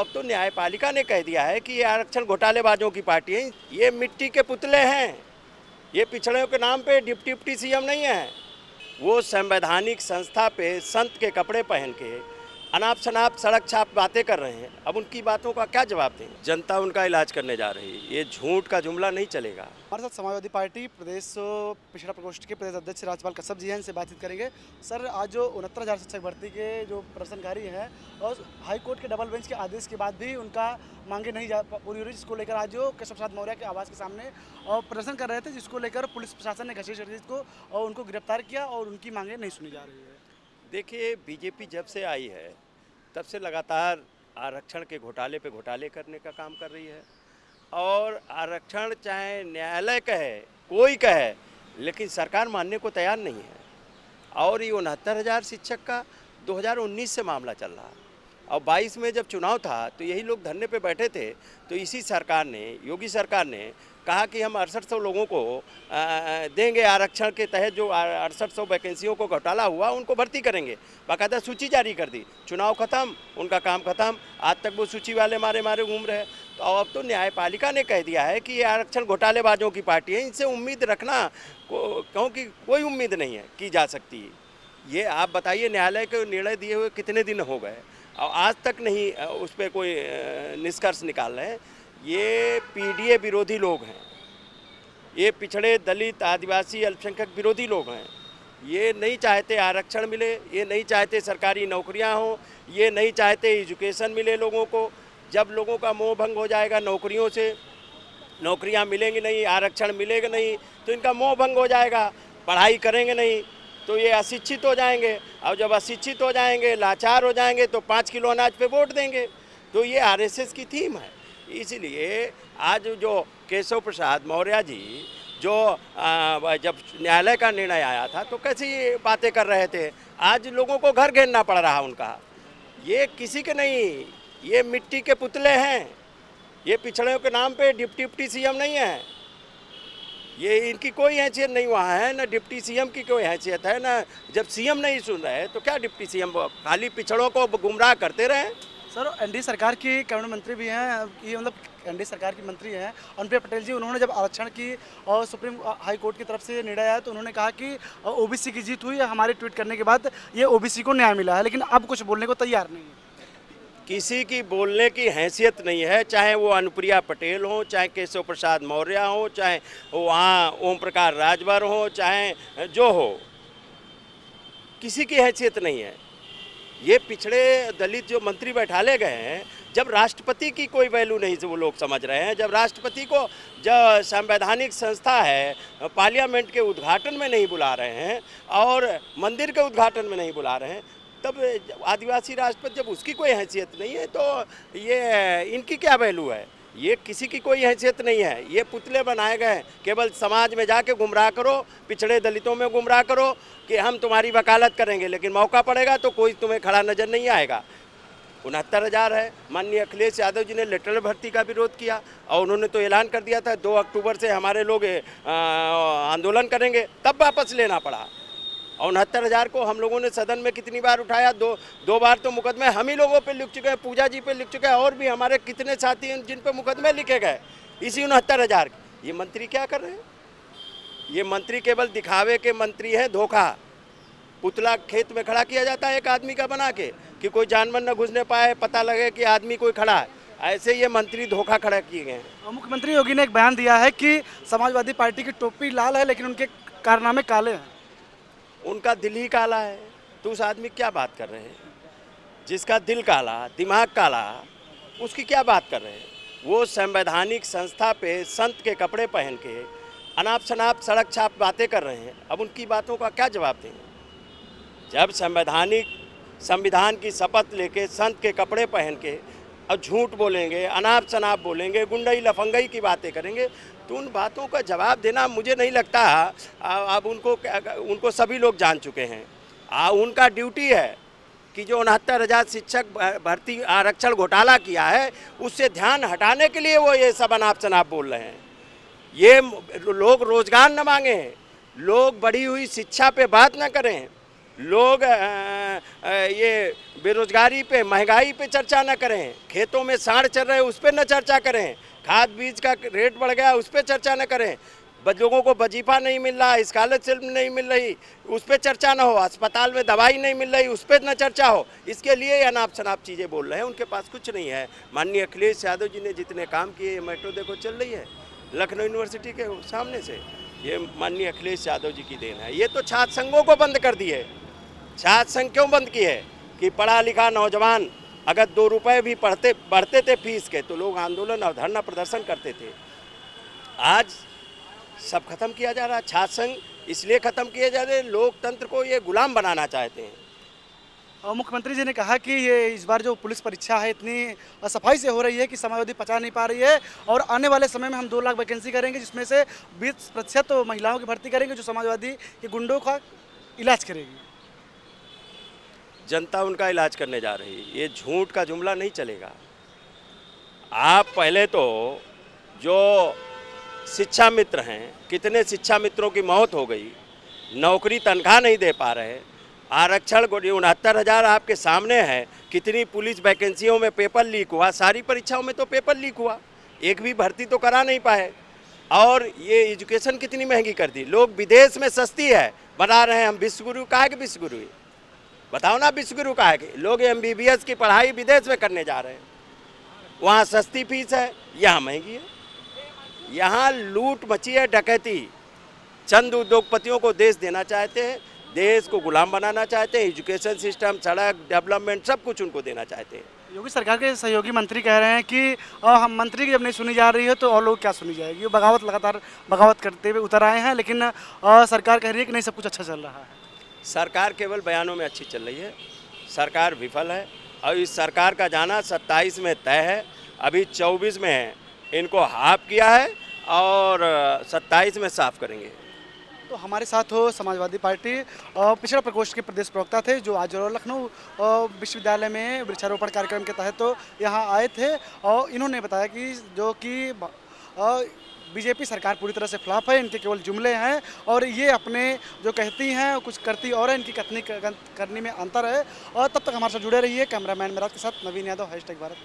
अब तो न्यायपालिका ने कह दिया है कि ये आरक्षण घोटालेबाजों की पार्टी है, ये मिट्टी के पुतले हैं, ये पिछड़ों के नाम पे डिप्टी सीएम नहीं है। वो संवैधानिक संस्था पे संत के कपड़े पहन के अनाप शनाप सड़क छाप बातें कर रहे हैं। अब उनकी बातों का क्या जवाब दें? जनता उनका इलाज करने जा रही है, ये झूठ का जुमला नहीं चलेगा। हमारे साथ समाजवादी पार्टी प्रदेश पिछड़ा प्रकोष्ठ के प्रदेश अध्यक्ष राजपाल कश्यप जी हैं, इनसे बातचीत करेंगे। सर, आज जो 69,000 शिक्षक भर्ती के जो प्रदर्शनकारी हैं और हाई कोर्ट के डबल बेंच के आदेश के बाद भी उनका मांगे नहीं जा पूरी हो रही, जिसको लेकर आज जो केशव प्रसाद मौर्य के आवास के सामने और प्रदर्शन कर रहे थे, जिसको लेकर पुलिस प्रशासन ने घसीट रजीत को और उनको गिरफ्तार किया और उनकी मांगे नहीं सुनी जा रही है। देखिए, बीजेपी जब से आई है तब से लगातार आरक्षण के घोटाले पे घोटाले करने का काम कर रही है। और आरक्षण चाहे न्यायालय कहे, कोई कहे, लेकिन सरकार मानने को तैयार नहीं है। और ये 69,000 शिक्षक का 2019 से मामला चल रहा है और 22 में जब चुनाव था तो यही लोग धरने पे बैठे थे। तो इसी सरकार ने, योगी सरकार ने कहा कि हम 6800 लोगों को देंगे, आरक्षण के तहत जो 6800 वैकेंसियों को घोटाला हुआ उनको भर्ती करेंगे। बाकायदा सूची जारी कर दी, चुनाव खत्म, उनका काम खत्म। आज तक वो सूची वाले मारे मारे घूम रहे। तो अब तो न्यायपालिका ने कह दिया है कि ये आरक्षण घोटालेबाजों की पार्टी है, इनसे उम्मीद रखना क्योंकि कोई उम्मीद नहीं है की जा सकती। ये आप बताइए, न्यायालय के निर्णय दिए हुए कितने दिन हो गए और आज तक नहीं उस पर कोई निष्कर्ष निकाल रहे हैं। ये पीडीए विरोधी लोग हैं, ये पिछड़े दलित आदिवासी अल्पसंख्यक विरोधी लोग हैं। ये नहीं चाहते आरक्षण मिले, ये नहीं चाहते सरकारी नौकरियां हों, ये नहीं चाहते एजुकेशन मिले लोगों को। जब लोगों का मोह भंग हो जाएगा नौकरियों से, नौकरियां मिलेंगी नहीं, आरक्षण मिलेगा नहीं, तो इनका मोह भंग हो जाएगा। पढ़ाई करेंगे नहीं तो ये अशिक्षित हो जाएंगे और जब अशिक्षित हो जाएंगे, लाचार हो जाएंगे तो 5 किलो अनाज पे वोट देंगे। तो ये आरएसएस की थीम है। इसीलिए आज जो केशव प्रसाद मौर्य जी जो जब न्यायालय का निर्णय आया था तो कैसी बातें कर रहे थे, आज लोगों को घर घेरना पड़ रहा उनका। ये किसी के नहीं, ये मिट्टी के पुतले हैं, ये पिछड़ों के नाम पे डिप्टी सीएम नहीं है। ये इनकी कोई हैसियत नहीं वहाँ है, ना डिप्टी सीएम की कोई हैसियत है, ना जब सीएम नहीं सुन रहे तो क्या डिप्टी सीएम खाली पिछड़ों को गुमराह करते रहे। सर, एनडीए सरकार की कैबिनेट मंत्री भी हैं, ये मतलब एनडीए सरकार की मंत्री हैं अनुप्रिया पटेल जी। उन्होंने जब आरक्षण की और सुप्रीम हाई कोर्ट की तरफ से निर्णय आया तो उन्होंने कहा कि ओबीसी की जीत हुई है, हमारे ट्वीट करने के बाद ये ओबीसी को न्याय मिला है, लेकिन अब कुछ बोलने को तैयार नहीं है। किसी की बोलने की हैसियत नहीं है, चाहे वो अनुप्रिया पटेल हो, चाहे केशव प्रसाद मौर्य हो, चाहे वहाँ ओम प्रकाश राजभर हो, चाहे जो हो, किसी की हैसियत नहीं है। ये पिछड़े दलित जो मंत्री बैठाले गए हैं, जब राष्ट्रपति की कोई वैल्यू नहीं वो लोग समझ रहे हैं, जब राष्ट्रपति को जब संवैधानिक संस्था है पार्लियामेंट के उद्घाटन में नहीं बुला रहे हैं और मंदिर के उद्घाटन में नहीं बुला रहे हैं, तब आदिवासी राष्ट्रपति जब उसकी कोई हैसियत नहीं है तो ये इनकी क्या वैल्यू है? ये किसी की कोई हैसियत नहीं है। ये पुतले बनाए गए हैं, केवल समाज में जाके गुमराह करो, पिछड़े दलितों में गुमराह करो कि हम तुम्हारी वकालत करेंगे, लेकिन मौका पड़ेगा तो कोई तुम्हें खड़ा नज़र नहीं आएगा। 69,000 है। माननीय अखिलेश यादव जी ने लेटरल भर्ती का विरोध किया और उन्होंने तो ऐलान कर दिया था 2 अक्टूबर से हमारे लोग आंदोलन करेंगे, तब वापस लेना पड़ा। और 69,000 को हम लोगों ने सदन में कितनी बार उठाया, दो बार तो मुकदमे हम ही लोगों पे लिख चुके हैं, पूजा जी पे लिख चुके हैं और भी हमारे कितने साथी हैं जिन पे मुकदमे लिखे गए इसी 69,000। ये मंत्री क्या कर रहे हैं? ये मंत्री केवल दिखावे के मंत्री हैं, धोखा। पुतला खेत में खड़ा किया जाता है एक आदमी का बना के कि कोई जानवर न घुसने पाए, पता लगे कि आदमी कोई खड़ा है। ऐसे ये मंत्री धोखा खड़ा किए गए हैं। मुख्यमंत्री योगी ने एक बयान दिया है कि समाजवादी पार्टी की टोपी लाल है लेकिन उनके कारनामे काले हैं। उनका दिल ही काला है, तो उस आदमी क्या बात कर रहे हैं? जिसका दिल काला, दिमाग काला, उसकी क्या बात कर रहे हैं? वो संवैधानिक संस्था पे संत के कपड़े पहन के अनाप शनाप सड़क छाप बातें कर रहे हैं। अब उनकी बातों का क्या जवाब दें? जब संविधान की शपथ लेके संत के कपड़े पहन के और झूठ बोलेंगे, अनाप शनाप बोलेंगे, गुंडई लफंगई की बातें करेंगे, तो उन बातों का जवाब देना मुझे नहीं लगता। अब उनको सभी लोग जान चुके हैं। उनका ड्यूटी है कि जो 69,000 शिक्षक भर्ती आरक्षण घोटाला किया है उससे ध्यान हटाने के लिए वो ये सब अनाप शनाप बोल रहे हैं। ये लोग रोजगार न मांगे, लोग बढ़ी हुई शिक्षा पे बात न करें, लोग ये बेरोजगारी पे, महंगाई पे चर्चा न करें, खेतों में सांड चल रहे उस पर न चर्चा करें, खाद बीज का रेट बढ़ गया उस पर चर्चा न करें, लोगों को वजीफा नहीं मिल रहा, स्कॉलरशिप नहीं मिल रही, उस पर चर्चा ना हो, अस्पताल में दवाई नहीं मिल रही उस पर न चर्चा हो। इसके लिए ये अनाप शनाप चीज़ें बोल रहे हैं, उनके पास कुछ नहीं है। माननीय अखिलेश यादव जी ने जितने काम किए, मेट्रो देखो चल रही है लखनऊ यूनिवर्सिटी के सामने से, ये माननीय अखिलेश यादव जी की देन है। ये तो छात्र संघों को बंद कर दिए। छात्र संघ क्यों बंद की है कि पढ़ा लिखा नौजवान अगर 2 रुपये भी बढ़ते थे फीस के तो लोग आंदोलन और धरना प्रदर्शन करते थे। आज सब खत्म किया जा रहा है। छात्र संघ इसलिए खत्म किए जा रहे, लोकतंत्र को ये गुलाम बनाना चाहते हैं। और मुख्यमंत्री जी ने कहा कि ये इस बार जो पुलिस परीक्षा है इतनी सफाई से हो रही है कि समाजवादी पचा नहीं पा रही है, और आने वाले समय में हम 2 लाख वैकेंसी करेंगे जिसमें से 20% तो महिलाओं की भर्ती करेंगे जो समाजवादी के गुंडों का इलाज करेगी। जनता उनका इलाज करने जा रही है, ये झूठ का जुमला नहीं चलेगा। आप पहले तो जो शिक्षा मित्र हैं, कितने शिक्षा मित्रों की मौत हो गई, नौकरी तनख्वाह नहीं दे पा रहे, आरक्षण 69,000 आपके सामने है। कितनी पुलिस वैकेंसियों में पेपर लीक हुआ, सारी परीक्षाओं में तो पेपर लीक हुआ, एक भी भर्ती तो करा नहीं पाए। और ये एजुकेशन कितनी महंगी कर दी, लोग विदेश में सस्ती है बना रहे हैं। हम विश्वगुरु कहा कि विश्वगुरु बताओ ना, विश्वगुरु कहा कि लोग MBBS की पढ़ाई विदेश में करने जा रहे हैं, वहाँ सस्ती फीस है, यहाँ महंगी है। यहाँ लूट मची है, डकैती। चंद उद्योगपतियों को देश देना चाहते हैं, देश को गुलाम बनाना चाहते हैं। एजुकेशन सिस्टम, सड़क, डेवलपमेंट सब कुछ उनको देना चाहते हैं। योगी सरकार के सहयोगी मंत्री कह रहे हैं कि हम मंत्री की जब नहीं सुनी जा रही है तो और लोग क्या सुनी जाएगी। बगावत लगातार बगावत करते हुए उतर आए हैं, लेकिन सरकार कह रही है कि नहीं सब कुछ अच्छा चल रहा है। सरकार केवल बयानों में अच्छी चल रही है, सरकार विफल है। और इस सरकार का जाना 27 में तय है, अभी 24 में इनको हाफ किया है और 27 में साफ करेंगे। तो हमारे साथ हो समाजवादी पार्टी पिछड़ा प्रकोष्ठ के प्रदेश प्रवक्ता थे जो आज लखनऊ विश्वविद्यालय में वृक्षारोपण कार्यक्रम के तहत तो यहाँ आए थे, और इन्होंने बताया कि जो कि बीजेपी सरकार पूरी तरह से फ्लॉप है, इनके केवल जुमले हैं और ये अपने जो कहती हैं कुछ करती और है, इनकी कथनी करनी में अंतर है। और तब तक हमारे साथ जुड़े रहिए। कैमरामैन मेराज के साथ नवीन यादव, #भारत।